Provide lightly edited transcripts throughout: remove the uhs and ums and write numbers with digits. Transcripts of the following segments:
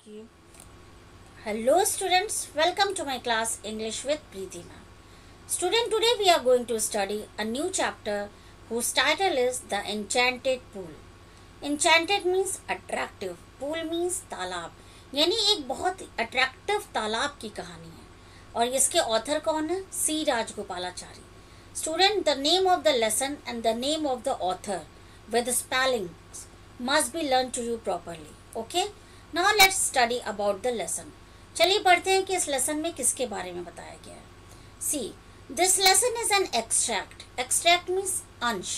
you. Hello students, welcome to my class English with Preeti ma'am. Student, today we are going to study a new chapter whose title is The Enchanted Pool. Enchanted means attractive, pool means तालाब, यानी एक बहुत attractive तालाब की कहानी है और इसके ऑथर कौन है? सी Rajagopalachari. Student, the name of the lesson and the name of the author with the spellings must be learned to you properly. Okay? Now let's study about the lesson. चलिए पढ़ते हैं कि इस लेसन में किसके बारे में बताया गया है. See, this lesson is an extract. Extract means अंश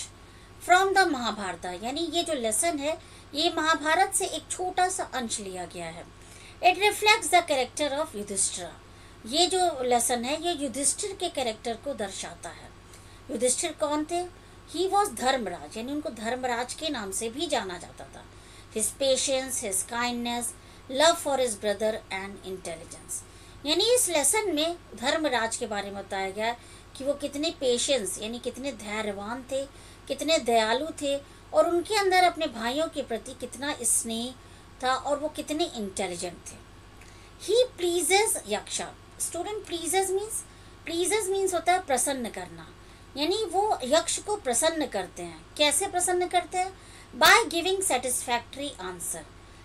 from the महाभारत, यानी ये जो लेसन है ये महाभारत से एक छोटा सा अंश लिया गया है. It reflects the character of Yudhishthir. ये जो लेसन है ये युधिष्ठिर के कैरेक्टर को दर्शाता है. युधिष्ठिर कौन थे? He was धर्मराज, यानी उनको धर्मराज के नाम से भी जाना जाता था. His patience, his kindness, love for his brother and intelligence. यानी इस लेसन में धर्मराज के बारे में बताया गया कि वो कितने पेशेंस यानी कितने धैर्यवान थे, कितने दयालु थे और उनके अंदर अपने भाइयों के प्रति कितना स्नेह था और वो कितने इंटेलिजेंट थे. He pleases यक्षा. Student, pleases means होता है प्रसन्न करना, यानी वो यक्ष को प्रसन्न करते हैं. कैसे प्रसन्न करते हैं? By giving satisfactory answer.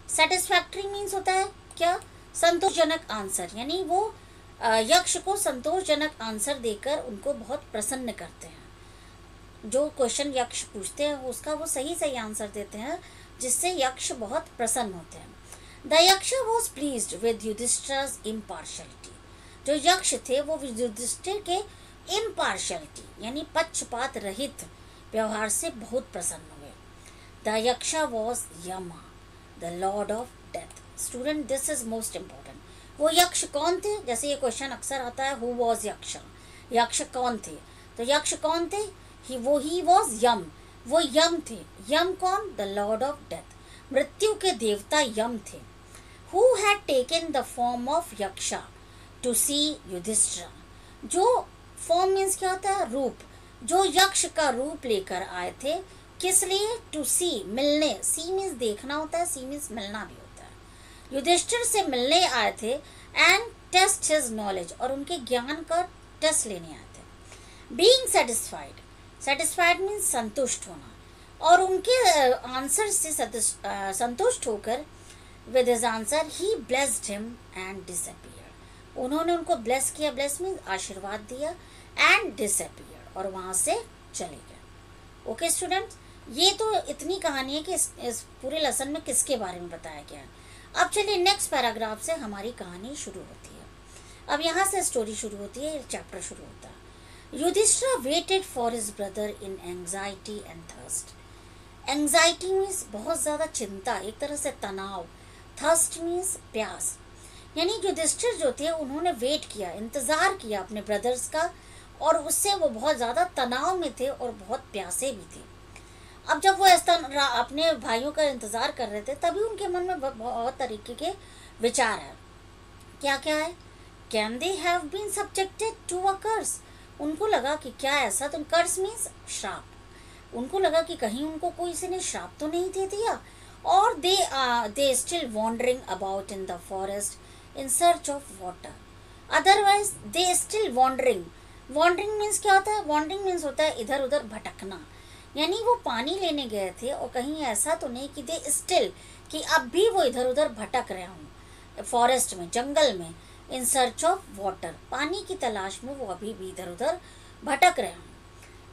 Satisfactory means होता है क्या? संतोषजनक आंसर, यानी वो यक्ष को संतोषजनक आंसर देकर उनको बहुत प्रसन्न करते हैं. जो क्वेश्चन यक्ष पूछते हैं उसका वो सही आंसर देते हैं जिससे यक्ष बहुत प्रसन्न होते हैं. द यक्ष वॉज प्लीज्ड विद युधिष्ठिर's impartiality. जो यक्ष थे वो युधिष्ठिर के इम्पार्शलिटी यानी पक्षपात रहित व्यवहार से बहुत प्रसन्न हुए. द यक्षा वॉज यमा, the Lord of death. Student, this is most important. वो यक्ष कौन थे? जैसे ये क्वेश्चन अक्सर आता है, हु वॉज यक्ष, यक्ष कौन थे? तो यक्ष कौन थे? ही वॉज यम, वो यम थे. यम कौन? द लॉर्ड ऑफ डेथ, मृत्यु के देवता यम थे. Who had taken the form of yaksha to see Yudhishthira. जो फॉर्म मीन्स क्या होता है? रूप. जो यक्ष का रूप लेकर आए थे, किस लिए? टू सी, मिलने. सी मीन्स देखना होता है, सी मीन्स मिलना भी होता है. युधिष्ठिर से मिलने आए थे एंड टेस्ट हिज नॉलेज, और उनके ज्ञान का टेस्ट लेने आए थे. बीइंग सेटिस्फाइड, सेटिस्फाइड मीन्स संतुष्ट होना, और उनके आंसर से संतुष्ट होकर with his answer he blessed him and disappeared. उन्होंने उनको ब्लेस किया. ब्लेस मीन्स आशीर्वाद दिया, एंड डिसअपीयर्ड, और वहाँ से चले गए. ओके स्टूडेंट्स, ये तो इतनी कहानी है कि इस पूरे लेसन में किसके बारे में बताया गया है. अब चलिए नेक्स्ट पैराग्राफ से हमारी कहानी शुरू होती है. अब यहाँ से स्टोरी शुरू होती है, चैप्टर शुरू होता है. Yudhishthira waited for his brother in anxiety and thirst. Anxiety means बहुत ज़्यादा चिंता, एक तरह से तनाव. थर्स्ट मीन्स प्यास, यानी युधिष्ठिर जो थे उन्होंने वेट किया, इंतज़ार किया अपने ब्रदर्स का, और उससे वो बहुत ज़्यादा तनाव में थे और बहुत प्यासे भी थे. अब जब वो अपने भाइयों का इंतज़ार कर रहे थे तभी उनके मन में बहुत तरीके के विचार है. क्या क्या है? Can they have been subjected to a curse. उनको लगा कि क्या ऐसा, तो कर्स मीन्स श्राप. उनको लगा कि कहीं उनको कोई से ने श्राप तो नहीं दे दिया. और they still wondering about in the forest in search of water. Otherwise they still wandering. Wandering means क्या होता है? Wandering means होता है इधर उधर भटकना, यानी वो पानी लेने गए थे और कहीं ऐसा तो नहीं कि they still कि अब भी वो इधर उधर भटक रहे हों फॉरेस्ट में, जंगल में. in search of water, पानी की तलाश में वो अभी भी इधर उधर भटक रहे हों.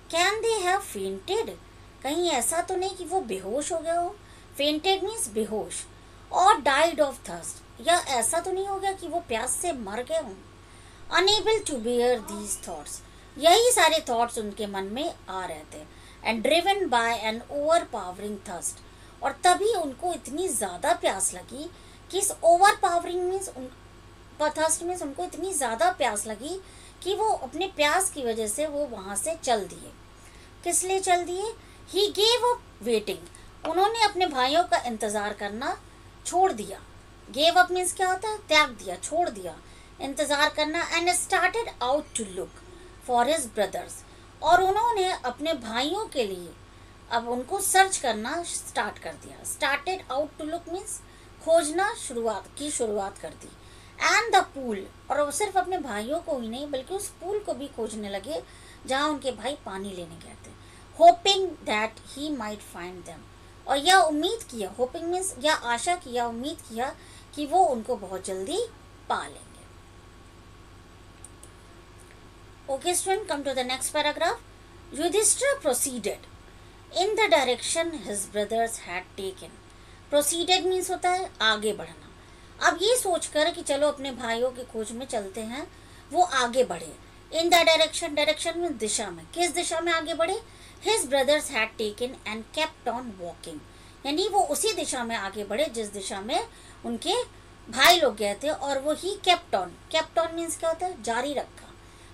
Can they have fainted? कहीं ऐसा तो नहीं कि वो बेहोश हो गए हो. Fainted means बेहोश. और died of thirst, या ऐसा तो नहीं हो गया कि वो प्यास से मर गए हों. Unable to bear these thoughts, यही सारे थॉट्स उनके मन में आ रहे थे. And driven by an overpowering thirst, और तभी उनको इतनी ज़्यादा प्यास लगी कि इस overpowering means thirst means उनको इतनी ज़्यादा प्यास लगी कि वो अपने प्यास की वजह से वो वहाँ से चल दिए. किस लिए चल दिए? ही गेव अप वेटिंग, उन्होंने अपने भाइयों का इंतज़ार करना छोड़ दिया. गेव अप मीन्स क्या होता है? त्याग दिया, छोड़ दिया इंतज़ार करना. And started out to look for his brothers, और उन्होंने अपने भाइयों के लिए अब उनको सर्च करना स्टार्ट कर दिया. Started out to look means खोजना शुरुआत कर दी। एंड द पूल, और वो सिर्फ अपने भाइयों को ही नहीं बल्कि उस पूल को भी खोजने लगे जहाँ उनके भाई पानी लेने गए थे। Hoping that he might find them, और यह उम्मीद किया, होपिंग मीन्स यह आशा किया, उम्मीद किया कि वो उनको बहुत जल्दी पा लेंगे। Okay, student, come to the next paragraph. Yudhishthira proceeded in the direction his brothers had taken. Proceeded means होता है आगे बढ़ना। अब ये सोचकर कि चलो अपने भाइयों की खोज में चलते हैं, वो आगे बढ़े। In the direction, direction में दिशा में, किस दिशा में आगे बढ़े? His brothers had taken and kept on walking, यानी वो उसी दिशा में आगे बढ़े जिस दिशा में उनके भाई लोग गए थे, और वो ही kept on means क्या होता है? जारी रखा।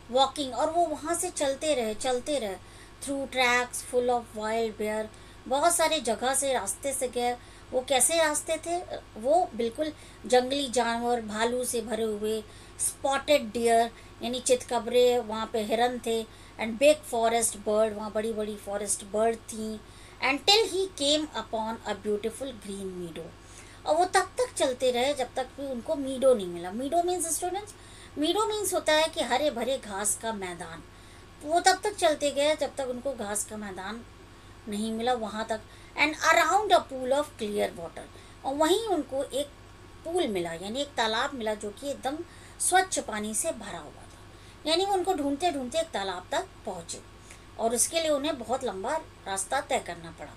वॉकिंग, और वो वहाँ से चलते रहे through tracks full of wild bear, बहुत सारे जगह से रास्ते से गए। वो कैसे रास्ते थे? वो बिल्कुल जंगली जानवर, भालू से भरे हुए, स्पॉटेड डियर यानी चितकबरे, वहाँ पे हिरन थे, एंड बिग फॉरेस्ट बर्ड, वहाँ बड़ी बड़ी फॉरेस्ट बर्ड थी। And till he came upon a beautiful green मीडो, और वो तब तक चलते रहे जब तक भी उनको मीडो नहीं मिला। मीडो मीन्स स्टूडेंट्स, मीडो मीन्स होता है कि हरे भरे घास का मैदान। वो तब तक चलते गए जब तक उनको घास का मैदान नहीं मिला, वहाँ तक। And around a pool of clear water, और वहीं उनको एक पूल मिला, यानी एक तालाब मिला जो कि एकदम स्वच्छ पानी से भरा हुआ था। यानी वो उनको ढूंढते ढूंढते एक तालाब तक पहुँचे, और उसके लिए उन्हें बहुत लंबा रास्ता तय करना पड़ा।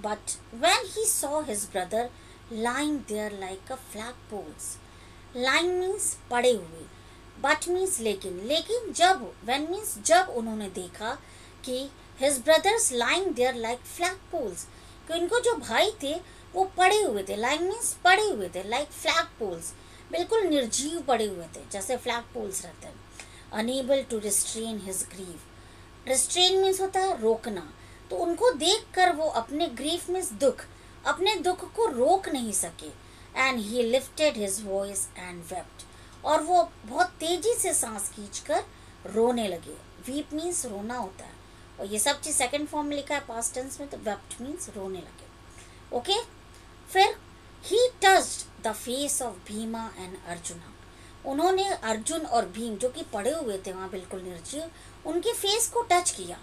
But when he saw his brother lying there like a flagpoles, lying means पड़े हुए, but means लेकिन जब, when means जब उन्होंने देखा कि his brothers lying there like flagpoles, कि उनको जो भाई थे वो पड़े हुए थे, lying means पड़े हुए थे, like flagpoles बिल्कुल निर्जीव पड़े हुए थे जैसे flagpoles रहते हैं। unable to restrain his grief, restrain means होता है रोकना, तो उनको देखकर वो अपने grief means दुख, अपने दुख को रोक नहीं सके। And he lifted his voice and wept, और वो बहुत तेजी से सांस खींचकर रोने लगे। वीप मीन्स रोना होता है, और ये सब चीज़ सेकंड फॉर्म में लिखा है पास्ट टेंस में, तो वेप्ट मीन्स रोने लगे। ओके, फिर ही touched the face of Bhima and arjuna, उन्होंने अर्जुन और भीम जो कि पड़े हुए थे वहाँ बिल्कुल निर्जीव, उनके फेस को टच किया।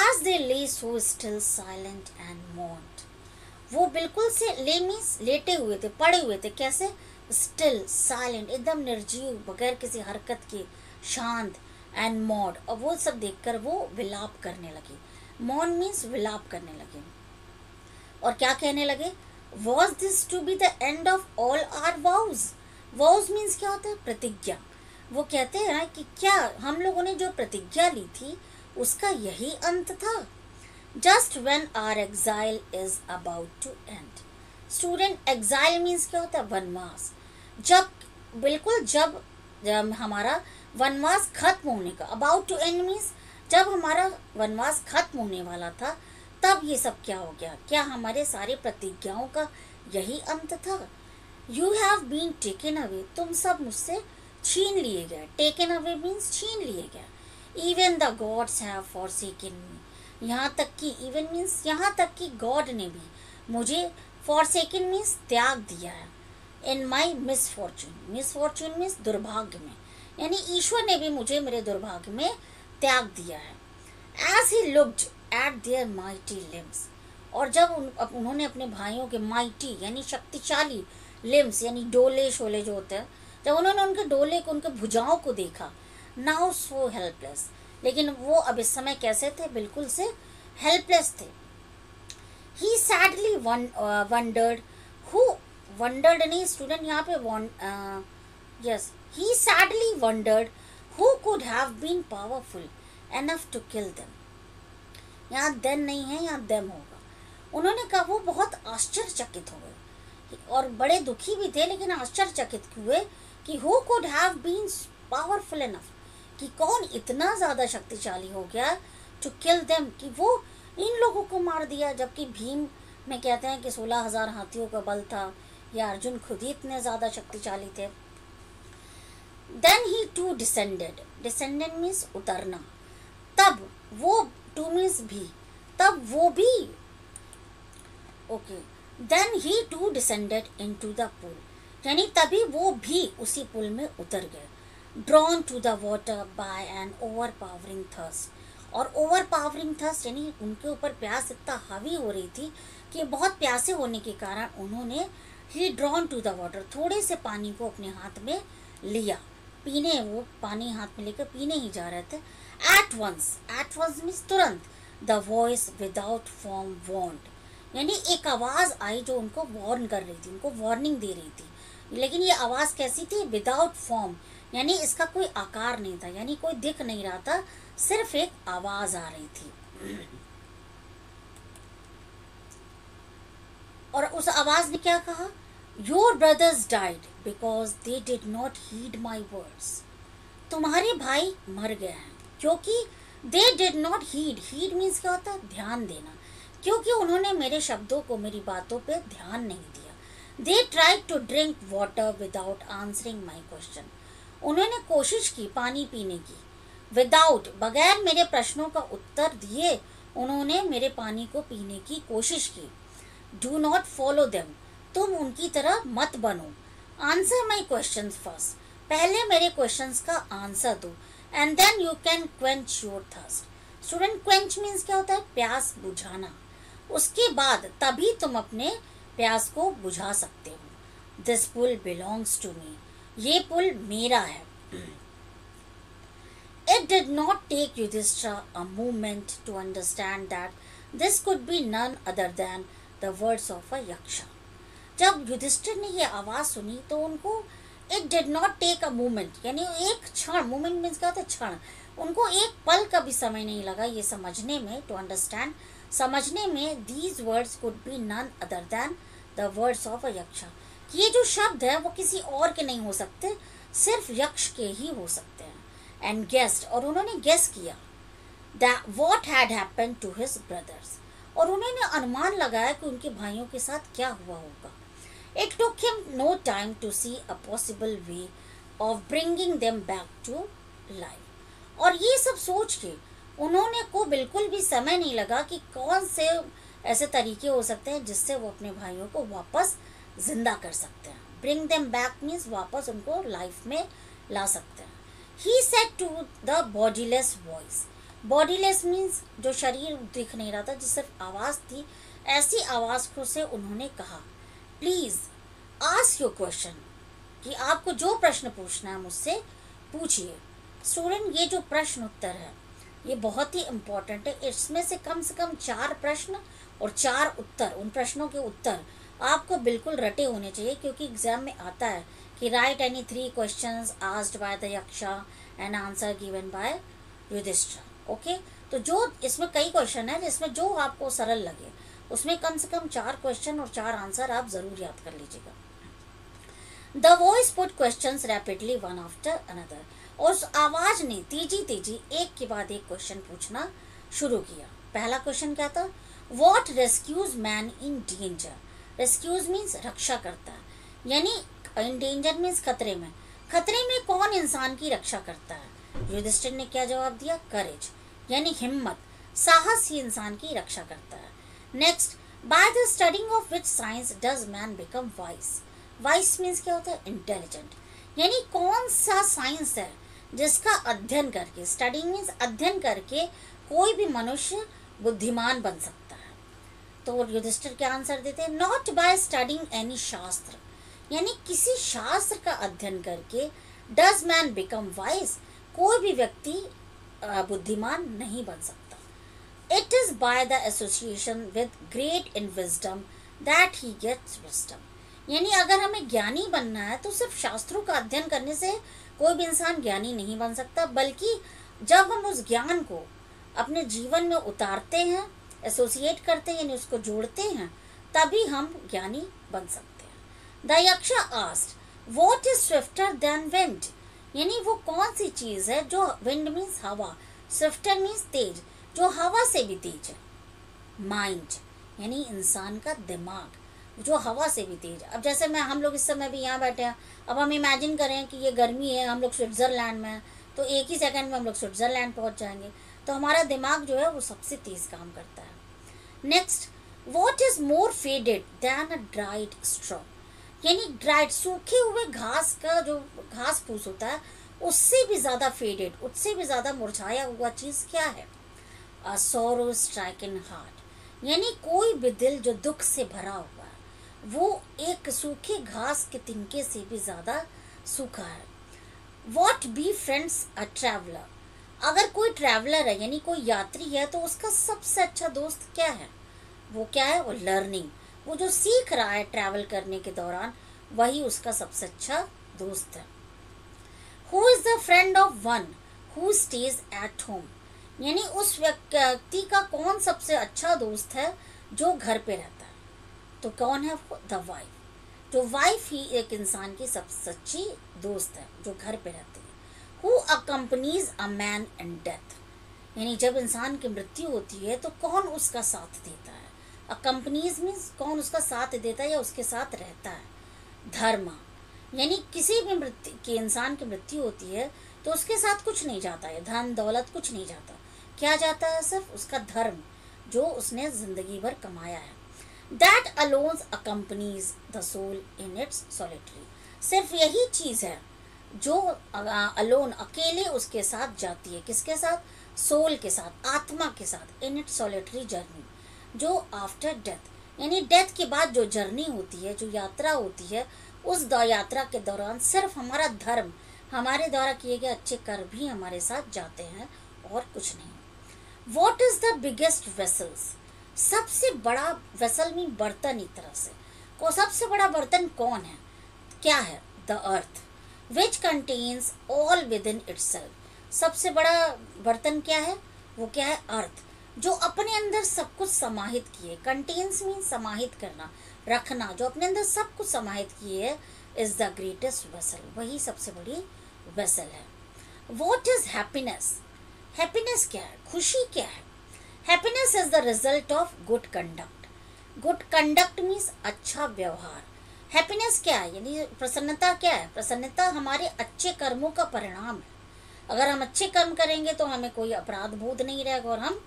एज दे ले सो स्टिल साइलेंट एंड मौन्ड, वो बिल्कुल से ले मीन्स लेटे हुए थे, पड़े हुए थे, कैसे? स्टिल साइलेंट, एकदम निर्जीव, बगैर किसी हरकत के, शांत, एंड मॉड, और वो सब देखकर वो विलाप करने लगे। मौन मीन्स विलाप करने लगे, और क्या कहने लगे? Was this to be the end of all our vows, vows means क्या होता है? प्रतिज्ञा। वो कहते हैं कि क्या हम लोगों ने जो प्रतिज्ञा ली थी उसका यही अंत था? Just when our exile is about to end, student exile means क्या होता है? वनवास। जब बिल्कुल जब हमारा वनवास खत्म होने का, अबाउट टू एंड मीन्स जब हमारा वनवास खत्म होने वाला था, तब ये सब क्या हो गया? क्या हमारे सारे प्रतिज्ञाओं का यही अंत था? You have been taken away, तुम सब मुझसे छीन लिए गए। टेकन अवे मीन्स छीन लिए गए। Even the gods have forsaken me, यहाँ तक कि, इवन मीन्स यहाँ तक कि गॉड ने भी मुझे, फॉरसेकन मीन्स त्याग दिया है। इन माई मिसफॉर्चून, मिसफॉर्चून मीन्स दुर्भाग्य में, यानी ईश्वर ने भी मुझे मेरे दुर्भाग्य में त्याग दिया है। As he looked at their mighty limbs, और जब उन्होंने अपने भाइयों के माइटी यानी शक्तिशाली लिम्स यानी डोले शोले जो होते हैं, जब उन्होंने उनके डोले को, उनके भुजाओं को देखा, नाउ सो हेल्पलेस, लेकिन वो अब इस समय कैसे थे? बिल्कुल से हेल्पलेस थे। He sadly wondered, who, wondered नहीं स्टूडेंट यहाँ पे, yes, he sadly wondered who could have been powerful enough to kill them, यहाँ देन नहीं है, यहाँ देम होगा। उन्होंने कहा, वो बहुत आश्चर्यचकित हो गए और बड़े दुखी भी थे, लेकिन आश्चर्यचकित हुए कि who could have been powerful enough, कि कौन इतना ज़्यादा शक्तिशाली हो गया टू किल देम, कि वो इन लोगों को मार दिया। जबकि भीम में कहते हैं कि 16,000 हाथियों का बल था, या अर्जुन खुद ही इतने ज़्यादा शक्तिशाली थे। Then he too descended, descended means उतरना, तब वो, टू मीन्स भी, तब वो भी, okay, then he too descended into the pool, यानी तभी वो भी उसी पुल में उतर गए। Drawn to the water by an overpowering thirst, और ओवर पावरिंग थर्स्ट यानी उनके ऊपर प्यास इतना हावी हो रही थी कि बहुत प्यासे होने के कारण उन्होंने ही ड्रॉन टू द वाटर, थोड़े से पानी को अपने हाथ में लिया, पीने, वो पानी हाथ में लेकर पीने ही जा रहे थे। एट वंस मीन्स तुरंत, the voice without form want, यानी एक आवाज़ आई जो उनको वार्न कर रही थी, उनको वार्निंग दे रही थी। लेकिन ये आवाज़ कैसी थी? विदाउट फॉर्म, यानी इसका कोई आकार नहीं था, यानी कोई दिख नहीं रहा था, सिर्फ एक आवाज़ आ रही थी। और उस आवाज़ ने क्या कहा? Your brothers died because they did not heed my words, तुम्हारे भाई मर गए हैं क्योंकि they did not heed means क्या होता है? ध्यान देना, क्योंकि उन्होंने मेरे शब्दों को, मेरी बातों पे ध्यान नहीं दिया। They tried to drink water without answering my question, उन्होंने कोशिश की पानी पीने की, विदाउट, बगैर मेरे प्रश्नों का उत्तर दिए उन्होंने मेरे पानी को पीने की कोशिश की। डू नॉट फॉलो देम, तुम उनकी तरह मत बनो। आंसर माई क्वेश्चन फर्स्ट, पहले मेरे क्वेश्चंस का आंसर दो, and then you can quench your thirst. Student, quench means क्या होता है? प्यास बुझाना। उसके बाद तभी तुम अपने प्यास को बुझा सकते हो। This pool belongs to me, ये पुल मेरा है। It did not take Yudhishthira a moment to understand that this could be none other than the words of a yaksha. जब युधिष्ठिर ने ये आवाज़ सुनी तो उनको it did not take a moment, यानी एक क्षण, मोमेंट मीन्स क्या होता है? क्षण, उनको एक पल का भी समय नहीं लगा ये समझने में, टू अंडरस्टैंड, समझने में, these words could be none other than the words of a yaksha, कि ये जो शब्द है वो किसी और के नहीं हो सकते, सिर्फ यक्ष के ही हो सकते हैं। एंड गेस्ट, और उन्होंने गेस किया, that what had happened to his brothers, और उन्होंने अनुमान लगाया कि उनके भाइयों के साथ क्या हुआ होगा। It took him no time to see a possible way of bringing them back to life, और ये सब सोच के उन्होंने को बिल्कुल भी समय नहीं लगा कि कौन से ऐसे तरीके हो सकते हैं जिससे वो अपने भाइयों को वापस जिंदा कर सकते हैं। ब्रिंग देम बैक मीन्स वापस उनको लाइफ में ला सकते हैं। He said to the bodiless voice, bodiless means जो शरीर दिख नहीं रहा था, जो सिर्फ आवाज़ थी, ऐसी आवाज़ को से उन्होंने कहा, प्लीज़ आस्क योर क्वेश्चन, कि आपको जो प्रश्न पूछना है मुझसे पूछिए। स्टूडेंट, ये जो प्रश्न उत्तर है ये बहुत ही इम्पोर्टेंट है। इसमें से कम 4 प्रश्न और 4 उत्तर, उन प्रश्नों के उत्तर आपको बिल्कुल रटे होने चाहिए, क्योंकि एग्जाम में आता है कि write any 3 questions asked by the Yaksha and answer given by Yudhishthira. Okay, तो जो इसमें कई क्वेश्चन है, जिसमें जो आपको सरल लगे उसमें कम से कम 4 क्वेश्चन और 4 आंसर आप ज़रूर याद कर लीजिएगा। The voice put questions rapidly one after another, और उस आवाज़ ने तेजी एक के बाद एक क्वेश्चन पूछना शुरू किया। पहला क्वेश्चन क्या था? What rescues man in danger, rescues means रक्षा करता है, यानी इन डेंजर मीन्स खतरे में, खतरे में कौन इंसान की रक्षा करता है? युधिष्ठिर ने क्या जवाब दिया? करेज, यानी हिम्मत, साहस ही इंसान की रक्षा करता है। Next, by the studying of which science does man become vice, vice means क्या होता है? इंटेलिजेंट, यानी कौन सा साइंस है जिसका अध्ययन करके, स्टडी मीन्स अध्ययन करके कोई भी मनुष्य बुद्धिमान बन सकता है। तो युधिष्ठिर क्या आंसर देते हैं? नॉट बाय स्टडिंग एनी शास्त्र, यानी किसी शास्त्र का अध्ययन करके डज मैन बिकम वाइज, कोई भी व्यक्ति बुद्धिमान नहीं बन सकता। It is by the association with great in wisdom that he gets wisdom, यानी अगर हमें ज्ञानी बनना है तो सिर्फ शास्त्रों का अध्ययन करने से कोई भी इंसान ज्ञानी नहीं बन सकता, बल्कि जब हम उस ज्ञान को अपने जीवन में उतारते हैं, एसोसिएट करते हैं, यानी उसको जोड़ते हैं, तभी हम ज्ञानी बन सकते हैं। The यक्षा asked what is swifter than wind, यानी वो कौन सी चीज़ है जो, विंड मीन्स हवा, स्विफ्टर मीन्स तेज, जो हवा से भी तेज है। माइंड, यानी इंसान का दिमाग, जो हवा से भी तेज। अब जैसे हम लोग इस समय भी यहाँ बैठे हैं, अब हम इमेजिन करें कि ये गर्मी है, हम लोग स्विट्ज़रलैंड में हैं, तो एक ही सेकंड में हम लोग स्विट्ज़रलैंड पहुँच जाएंगे। तो हमारा दिमाग जो है वो सबसे तेज़ काम करता है। Next, what is more faded then a dried straw, यानी ड्राइड सूखे हुए घास का जो घास फूस होता है उससे भी ज़्यादा फेडेड, उससे भी ज़्यादा मुरझाया हुआ चीज़ क्या है? अ सोरो स्ट्राइकन हार्ट, यानी कोई भी दिल जो दुख से भरा हुआ है वो एक सूखे घास के तिनके से भी ज़्यादा सूखा है। What be friends a traveller, अगर कोई ट्रैवलर है यानी कोई यात्री है तो उसका सबसे अच्छा दोस्त क्या है? वो क्या है? वो लर्निंग, वो जो सीख रहा है ट्रैवल करने के दौरान वही उसका सबसे अच्छा दोस्त है। Who is the friend of one who stays at home, यानी उस व्यक्ति का कौन सबसे अच्छा दोस्त है जो घर पे रहता है? तो कौन है वो? द वाइफ, जो वाइफ ही एक इंसान की सबसे सच्ची दोस्त है जो घर पे रहती है। Who accompanies a man in death, यानी जब इंसान की मृत्यु होती है तो कौन उसका साथ देता है? अकम्पनीज मीन्स कौन उसका साथ देता है या उसके साथ रहता है? धर्म, यानी किसी भी मृत्यु की इंसान की मृत्यु होती है तो उसके साथ कुछ नहीं जाता है, धन दौलत कुछ नहीं जाता, क्या जाता है? सिर्फ उसका धर्म जो उसने जिंदगी भर कमाया है। That alone accompanies the soul in its solitary, सिर्फ यही चीज़ है जो अलोन अकेले उसके साथ जाती है, किसके साथ? सोल के साथ, आत्मा के साथ, इन इट्स सॉलिटरी जर्नी, जो आफ्टर डेथ, यानी डेथ के बाद जो जर्नी होती है, जो यात्रा होती है, उस यात्रा के दौरान सिर्फ हमारा धर्म, हमारे द्वारा किए गए अच्छे कर्म भी हमारे साथ जाते हैं और कुछ नहीं। What is the biggest vessels, सबसे बड़ा वेसल में बर्तन, एक तरह से को सबसे बड़ा बर्तन कौन है? क्या है? The earth which contains all with in itself, सबसे बड़ा बर्तन क्या है? वो क्या है? अर्थ, जो अपने अंदर सब कुछ समाहित किए। कंटेन्स मीन समाहित करना, रखना, जो अपने अंदर सब कुछ समाहित किए है, इज द ग्रेटेस्ट वेसल, वही सबसे बड़ी वेसल है। वॉट इज हैप्पीनेस, हैप्पीनेस क्या है? खुशी क्या है? Happiness is the result of good conduct, good conduct means अच्छा व्यवहार। हैप्पीनेस क्या है? यानी प्रसन्नता क्या है? प्रसन्नता हमारे अच्छे कर्मों का परिणाम है। अगर हम अच्छे कर्म करेंगे तो हमें कोई अपराध बोध नहीं रहेगा और हम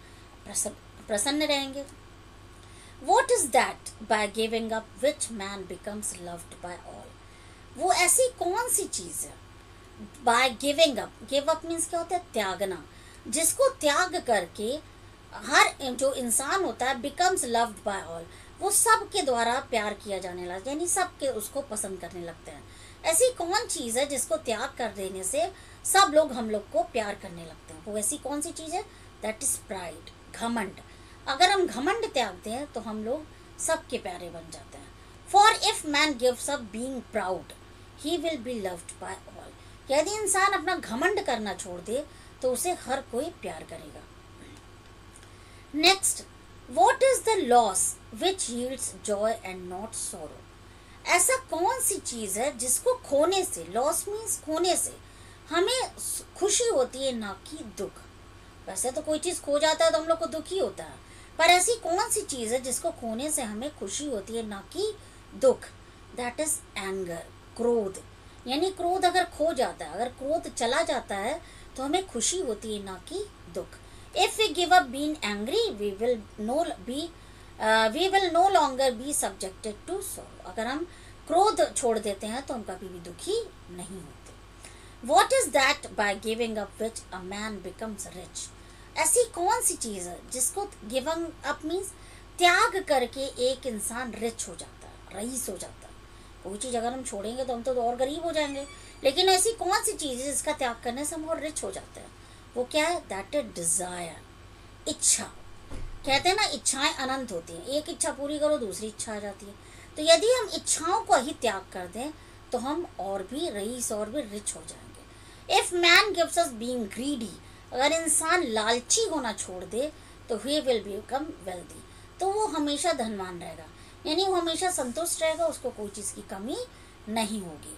प्रसन्न रहेंगे। What is that by giving up which man becomes loved by all, वो ऐसी कौन सी चीज़ है? By giving up, give up means क्या होता है? त्यागना, जिसको त्याग करके हर जो इंसान होता है बिकम्स लव्ड बाय ऑल, वो सब के द्वारा प्यार किया जाने लगता है, यानी सब के उसको पसंद करने लगते हैं। ऐसी कौन चीज़ है जिसको त्याग कर देने से सब लोग हम लोग को प्यार करने लगते हैं? वो ऐसी कौन सी चीज़ है? दैट इज प्राइड, घमंड। अगर हम घमंड त्यागते हैं तो हम लोग सबके प्यारे बन जाते हैं। For if man gives up being proud he will be loved by all, यदि इंसान अपना घमंड करना छोड़ दे तो उसे हर कोई प्यार करेगा। Next, what is the loss which yields Joy and not sorrow, ऐसा कौन सी चीज़ है जिसको खोने से, लॉस मीन्स खोने से, हमें खुशी होती है ना कि दुख। वैसे तो कोई चीज़ खो जाता है तो हम लोग को दुख ही होता है, पर ऐसी कौन सी चीज़ है जिसको खोने से हमें खुशी होती है ना कि दुख? दैट इज एंगर, क्रोध, यानी क्रोध अगर खो जाता है, अगर क्रोध चला जाता है तो हमें खुशी होती है ना कि दुख। If we give up being angry we will no longer be subjected to sorrow, अगर हम क्रोध छोड़ देते हैं तो हम कभी भी दुखी नहीं होते। What is that by giving up which a man becomes rich, ऐसी कौन सी चीज़ है जिसको गिविंग अप मीन्स त्याग करके एक इंसान रिच हो जाता है, रईस हो जाता है। कोई चीज़ अगर हम छोड़ेंगे तो हम तो और गरीब हो जाएंगे, लेकिन ऐसी कौन सी चीज़ है जिसका त्याग करने से हम और रिच हो जाते हैं? वो क्या है? दैट इज डिज़ायर, इच्छा। कहते हैं ना इच्छाएं अनंत होती हैं, एक इच्छा पूरी करो दूसरी इच्छा आ जाती है। तो यदि हम इच्छाओं को ही त्याग कर दें तो हम और भी रईस और भी रिच हो जाएंगे। If man gives us being greedy, अगर इंसान लालची होना छोड़ दे तो ही विल बिकम वेल्दी, तो वो हमेशा धनवान रहेगा, यानी वो हमेशा संतुष्ट रहेगा, उसको कोई चीज़ की कमी नहीं होगी।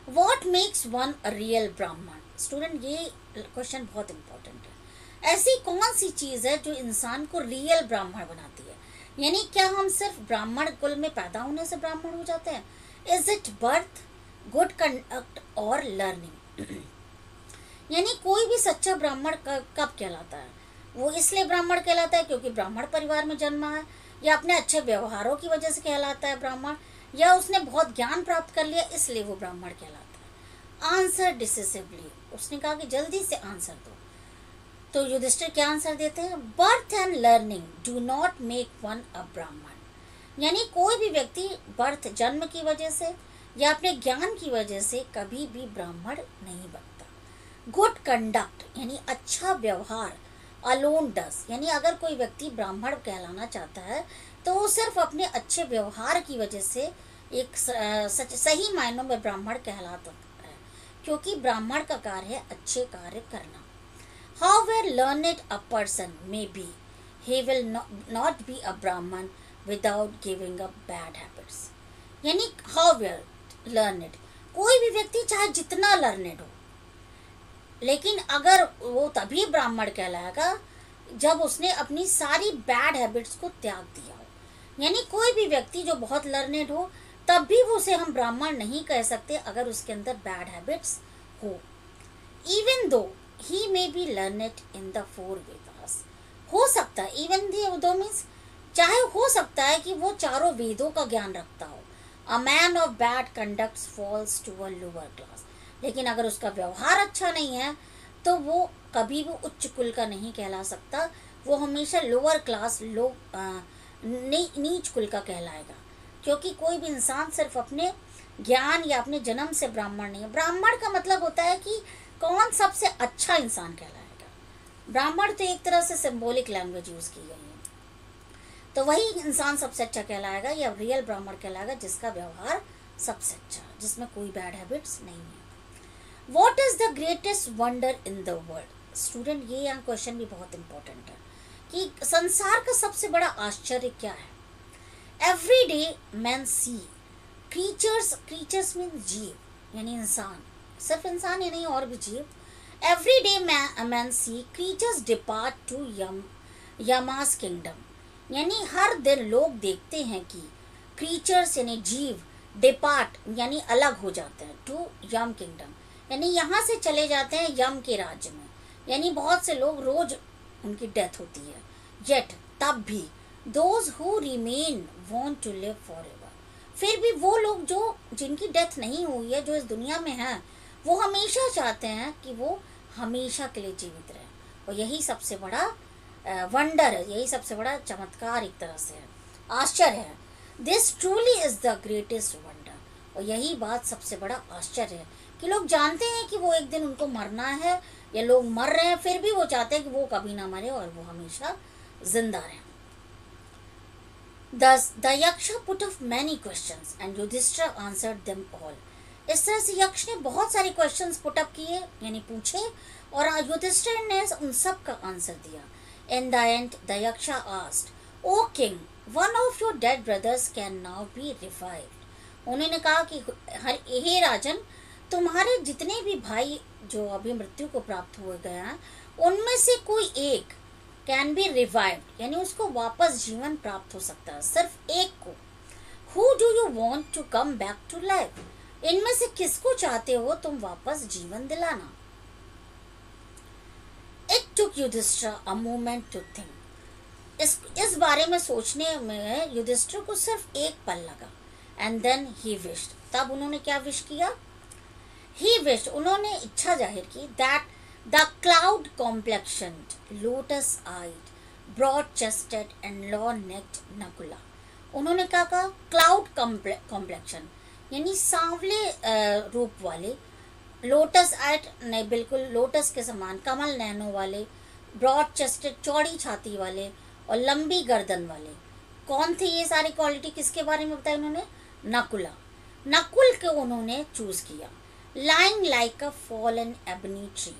What makes one a real ब्राह्मण, स्टूडेंट ये क्वेश्चन बहुत इंपॉर्टेंट है। ऐसी कौन सी चीज़ है जो इंसान को रियल ब्राह्मण बनाती है? यानी क्या हम सिर्फ ब्राह्मण कुल में पैदा होने से ब्राह्मण हो जाते हैं? Is it birth, good conduct और लर्निंग? यानी कोई भी सच्चा ब्राह्मण कब कहलाता है? वो इसलिए ब्राह्मण कहलाता है क्योंकि ब्राह्मण परिवार में जन्मा है, या अपने अच्छे व्यवहारों की वजह से कहलाता है ब्राह्मण, या उसने बहुत ज्ञान प्राप्त कर लिया इसलिए वो ब्राह्मण कहलाता है। आंसर डिसिसिवली, उसने कहा कि जल्दी से आंसर दो। तो युधिष्ठिर क्या आंसर देते हैं? Birth and learning do not make one a Brahmin. यानी कोई भी व्यक्ति बर्थ, जन्म की वजह से या अपने ज्ञान की वजह से कभी भी ब्राह्मण नहीं बनता। गुड कंडक्ट यानी अच्छा व्यवहार अलोन डस, यानी अगर कोई व्यक्ति ब्राह्मण कहलाना चाहता है तो वो सिर्फ अपने अच्छे व्यवहार की वजह से एक सही मायनों में ब्राह्मण कहलाता है, क्योंकि ब्राह्मण का कार्य है अच्छे कार्य करना। However learned a person may be, he will not be a Brahman without giving up bad habits. यानी however learned, कोई भी व्यक्ति चाहे जितना learned हो, लेकिन अगर वो तभी ब्राह्मण कहलाएगा जब उसने अपनी सारी बैड हैबिट्स को त्याग दिया हो। यानी कोई भी व्यक्ति जो बहुत लर्नेड हो तब भी वो उसे हम ब्राह्मण नहीं कह सकते अगर उसके अंदर बैड हैबिट्स हो। Even though he may be learned in the 4 Vedas, हो सकता है इवन दो मीन्स चाहे हो सकता है कि वो चारों वेदों का ज्ञान रखता हो। A man of bad conduct falls to a lower class, लेकिन अगर उसका व्यवहार अच्छा नहीं है तो वो कभी भी उच्च कुल का नहीं कहला सकता, वो हमेशा लोअर क्लास नीच कुल का कहलाएगा। क्योंकि कोई भी इंसान सिर्फ अपने ज्ञान या अपने जन्म से ब्राह्मण नहीं है। ब्राह्मण का मतलब होता है कि कौन सबसे अच्छा इंसान कहलाएगा। ब्राह्मण तो एक तरह से सिंबॉलिक लैंग्वेज यूज की गई है, तो वही इंसान सबसे अच्छा कहलाएगा या रियल ब्राह्मण कहलाएगा जिसका व्यवहार सबसे अच्छा, जिसमें कोई बैड हैबिट्स नहीं है। What is the greatest wonder in the world? Student ये यहाँ क्वेश्चन भी बहुत इंपॉर्टेंट है कि संसार का सबसे बड़ा आश्चर्य क्या है? Every day man see creatures mean जीव, यानी इंसान, सिर्फ इंसान ही नहीं और भी जीव। Every day man see creatures depart to Yama's kingdom, यानी हर दिन लोग देखते हैं कि क्रीचर्स यानी जीव डिपार्ट यानी अलग हो जाते हैं टू यम किंगडम, यानी यहाँ से चले जाते हैं यम के राज्य में। यानी बहुत से लोग रोज उनकी डेथ होती है, येट तब भी those who remain want to live forever, फिर भी वो लोग जो जिनकी डेथ नहीं हुई है, जो इस दुनिया में हैं, वो हमेशा चाहते हैं कि वो हमेशा के लिए जीवित रहे। और यही सबसे बड़ा वंडर है, यही सबसे बड़ा चमत्कार एक तरह से है, आश्चर्य है। This truly is the greatest wonder, और यही बात सबसे बड़ा आश्चर्य है कि लोग जानते हैं कि वो एक दिन उनको मरना है या लोग मर रहे हैं, फिर भी वो चाहते हैं कि वो कभी ना मरे और वो हमेशा जिंदा रहे। Thus the Yaksha put up many questions and Yudhishthira answered them all. इस तरह से यक्ष ने बहुत सारे क्वेश्चंस पुट अप किए यानी पूछे और युधिष्ठिर ने उन सब का आंसर दिया। In the end the Yaksha asked, O king, one of your dead brothers can now be revived. उन्होंने कहा कि हे राजन, तुम्हारे जितने भी भाई जो अभी मृत्यु को प्राप्त हुए गए हैं उनमें से कोई एक कैन बी रिवाइव्ड, यानी उसको वापस जीवन प्राप्त हो सकता है, सिर्फ एक को। Who do you want to come back to life, इनमें से किसको चाहते हो तुम वापस जीवन दिलाना। It took Yudhishthira a moment to think, इस बारे में सोचने में युधिष्ठिर को सिर्फ एक पल लगा। एंड देन ही विश्ड, तब उन्होंने क्या विश किया? ही विश्ड, उन्होंने इच्छा जाहिर की that the cloud complexioned, lotus eyed, broad chested and long necked Nakula. उन्होंने क्या कहा? क्लाउड कॉम्प्लेक्शन यानी सांवले रूप वाले, लोटस आइड नहीं बिल्कुल लोटस के समान कमल नैनों वाले, ब्रॉड चेस्टेड चौड़ी छाती वाले और लंबी गर्दन वाले। कौन थे ये सारी क्वालिटी? किसके बारे में बताया उन्होंने? नकुला, नकुल को उन्होंने चूज किया। लाइंग लाइक अ फॉलन एबनी ट्री,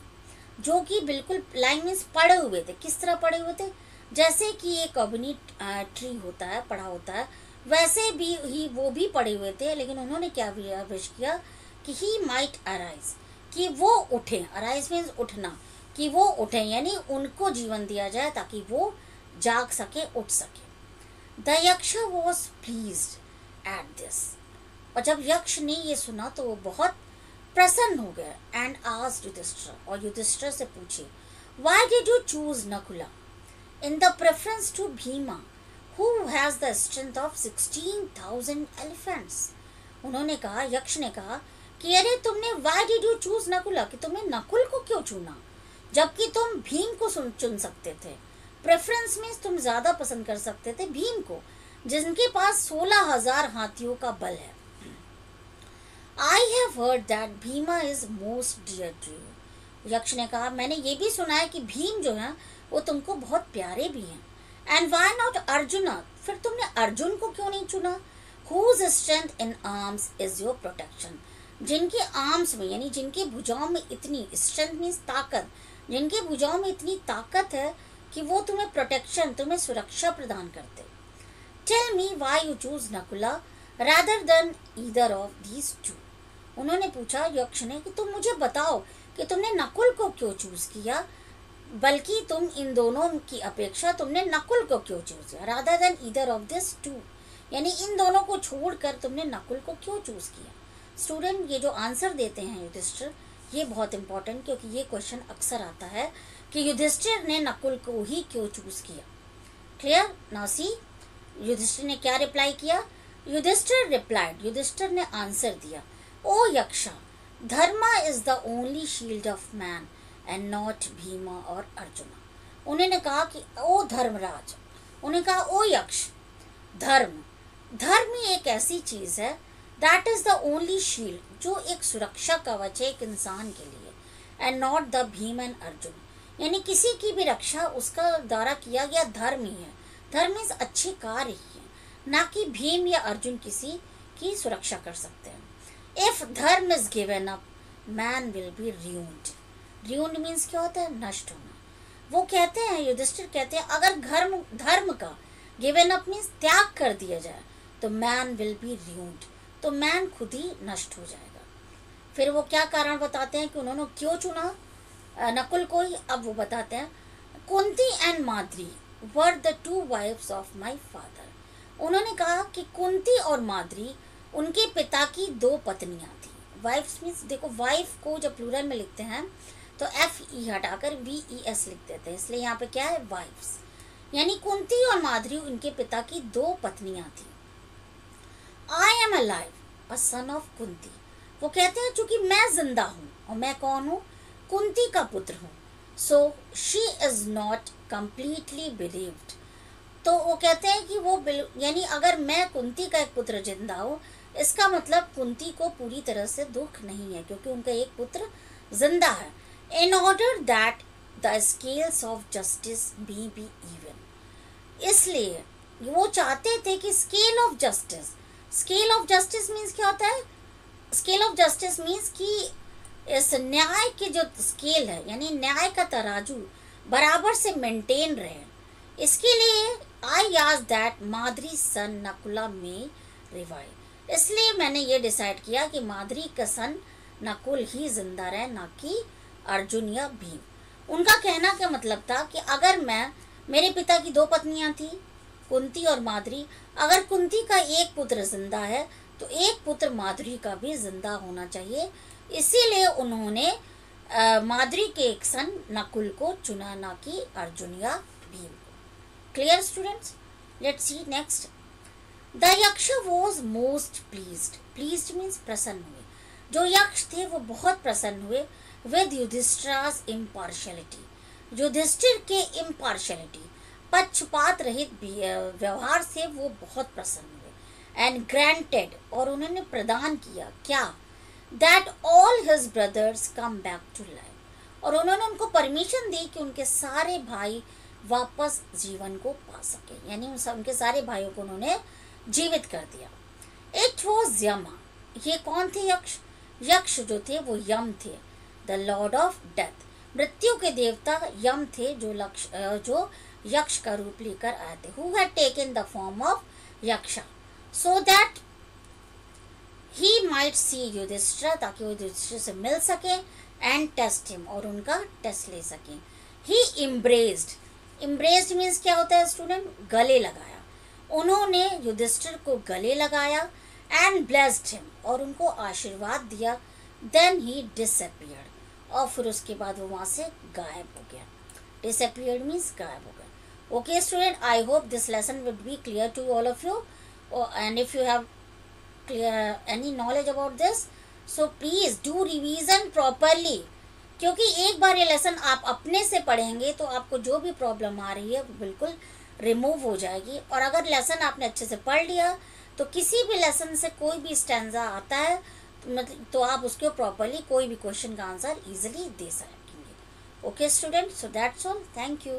जो कि बिल्कुल लाइंग मीन्स पड़े हुए थे। किस तरह पड़े हुए थे? जैसे कि एक एबनी ट्री होता है, पड़ा होता है, वैसे भी ही वो भी पड़े हुए थे। लेकिन उन्होंने क्या विश किया कि ही माइट अराइज, कि वो उठे। अराइज मीन्स उठना, कि वो उठे यानी उनको जीवन दिया जाए ताकि वो जाग सके, उठ सके। द यक्ष वॉज प्लीज्ड एट दिस, और जब यक्ष ने ये सुना तो वो बहुत प्रसन्न हो गए। एंड आस्क्ड युधिष्ठिर, और युधिष्ठिर से पूछे, why did you choose Nakula in the preference to Bhima who has the strength of 16,000 elephants. उन्होंने कहा, यक्ष ने कहा कि अरे तुमने why did you choose Nakula, कि तुमने नकुल को क्यों चुना जबकि तुम भीम को चुन सकते थे। प्रेफरेंस में तुम ज्यादा पसंद कर सकते थे भीम को, जिनके पास 16,000 हाथियों का बल है। I have heard that Bhima is most dear to you. Yaksha ने कहा, मैंने ये भी सुना है कि भीम जो है वो तुमको बहुत प्यारे भी हैं। एंड वाई नॉट अर्जुना, फिर तुमने अर्जुन को क्यों नहीं चुना। Whose strength in arms is your protection, जिनके आर्म्स में यानी जिनके भुजाओं में इतनी स्ट्रेंथ मीन्स ताकत, जिनके भुजाओं में इतनी ताकत है कि वो तुम्हें प्रोटेक्शन, तुम्हें सुरक्षा प्रदान करते। Tell me why you choose Nakula rather than either of these two. उन्होंने पूछा यक्ष ने कि तुम मुझे बताओ कि तुमने नकुल को क्यों चूज किया, बल्कि तुम इन दोनों की अपेक्षा तुमने नकुल को क्यों चूज किया। Rather than either of this two, यानी इन दोनों को छोड़कर तुमने नकुल को क्यों चूज किया। स्टूडेंट, ये जो आंसर देते हैं युधिष्ठिर, ये बहुत इंपॉर्टेंट, क्योंकि ये क्वेश्चन अक्सर आता है कि युधिष्ठिर ने नकुल को ही क्यों चूज किया। क्लियर। नाउ सी युधिष्ठिर ने क्या रिप्लाई किया। युधिष्ठिर रिप्लाइड, युधिष्ठिर ने आंसर दिया, O Yaksha, dharma is the only shield of man and not Bhima और अर्जुना। उन्होंने कहा कि ओ धर्मराज, उन्होंने कहा ओ यक्ष, धर्म ही एक ऐसी चीज है, that is the only shield, जो एक सुरक्षा कवच है एक इंसान के लिए, and not the Bhim and Arjun, यानी किसी की भी रक्षा उसका द्वारा किया गया धर्म ही है। धर्म इस अच्छे कार्य ही है, ना कि भीम या अर्जुन किसी की सुरक्षा कर सकते हैं। इफ धर्म is given up man will be ruined। ruined means क्या होता है, नष्ट होना। वो कहते हैं, युधिष्ठिर कहते हैं, अगर धर्म का गिवन अप मीन्स त्याग कर दिया जाए तो मैन विल बी ruined, तो मैन खुद ही नष्ट हो जाएगा। फिर वो क्या कारण बताते हैं कि उन्होंने क्यों चुना नकुल को ही। अब वो बताते हैं, Kunti and Madri were the two wives of my father. उन्होंने कहा कि कुंती और माद्री उनके पिता की दो पत्नियां थी। वाइफ्स मीन्स, देखो वाइफ को जब प्लूरल में लिखते हैं तो FE हटाकर VES लिख देते हैं, इसलिए यहाँ पे क्या है, वाइफ्स, यानी कुंती और माद्री उनके पिता की दो पत्नियां थी। I am alive a son of Kunti. वो कहते हैं चूंकि मैं जिंदा हूँ, और मैं कौन हूँ, कुंती का पुत्र हूँ। So she is not completely believed. तो वो कहते हैं कि वो यानी अगर मैं कुंती का एक पुत्र जिंदा हूँ, इसका मतलब कुंती को पूरी तरह से दुख नहीं है, क्योंकि उनका एक पुत्र जिंदा है। In order that the scales of justice be even, इसलिए वो चाहते थे कि स्केल ऑफ जस्टिस मीन्स क्या होता है, स्केल ऑफ जस्टिस मीन्स कि इस न्याय के जो स्केल है, यानी न्याय का तराजू बराबर से मेंटेन रहे, इसके लिए आई आस्क दैट माद्री सन नकुला में रिवाइव। इसलिए मैंने ये डिसाइड किया कि माद्री का सन नकुल ही जिंदा रहे, ना कि अर्जुन या भीम। उनका कहना का मतलब था कि अगर मेरे पिता की दो पत्नियां थी, कुंती और माद्री, अगर कुंती का एक पुत्र जिंदा है तो एक पुत्र माद्री का भी जिंदा होना चाहिए। इसीलिए उन्होंने माद्री के एक सन नकुल को चुना, ना कि अर्जुन या भीम को। Clear students, let's see next. The यक्ष वॉज मोस्ट प्लीज्ड मीन्स प्रसन्न हुए। जो यक्ष थे वो बहुत प्रसन्न हुए विद युधिष्ठिरास इम्पार्शियलिटी, युधिष्ठिर के इम्पार्शियलिटी, पक्षपात रहित व्यवहार से वो बहुत प्रसन्न हुए। एंड ग्रांटेड, और उन्होंने प्रदान किया क्या, that all his brothers come back to life, और उन्होंने उनको परमिशन दी कि उनके सारे भाई वापस जीवन को पा सके, यानी उनके सारे भाइयों को उन्होंने जीवित कर दिया। इट वॉज यमा, ये कौन थे, यक्ष जो थे वो यम थे, द लॉर्ड ऑफ डेथ, मृत्यु के देवता यम थे, जो यक्ष का रूप लेकर आए थे। Who had taken the form of Yaksha, so that he might see Yudhishthira, ताकि वो युधिष्ठिर से मिल सके, एंड टेस्ट हिम, और उनका टेस्ट ले सके। ही इम्ब्रेस्ड मीन्स क्या होता है स्टूडेंट, गले लगाया। उन्होंने युधिष्ठिर को गले लगाया, एंड ब्लेस्ड हिम, और उनको आशीर्वाद दिया। देन ही डिसअपियर्ड, और फिर उसके बाद वो वहां से गायब हो गया। डिसअपियर्ड मीन्स गायब हो गया। Okay student, I hope this lesson would be clear to all of you. And if you have clear any knowledge about this, so please do revision properly. क्योंकि एक बार ये लेसन आप अपने से पढ़ेंगे तो आपको जो भी प्रॉब्लम आ रही है वो बिल्कुल रिमूव हो जाएगी। और अगर लेसन आपने अच्छे से पढ़ लिया तो किसी भी लेसन से कोई भी स्टैंजा आता है तो आप उसको प्रॉपरली कोई भी क्वेश्चन का आंसर इजीली दे सकेंगे। Okay student, so that's all, thank you.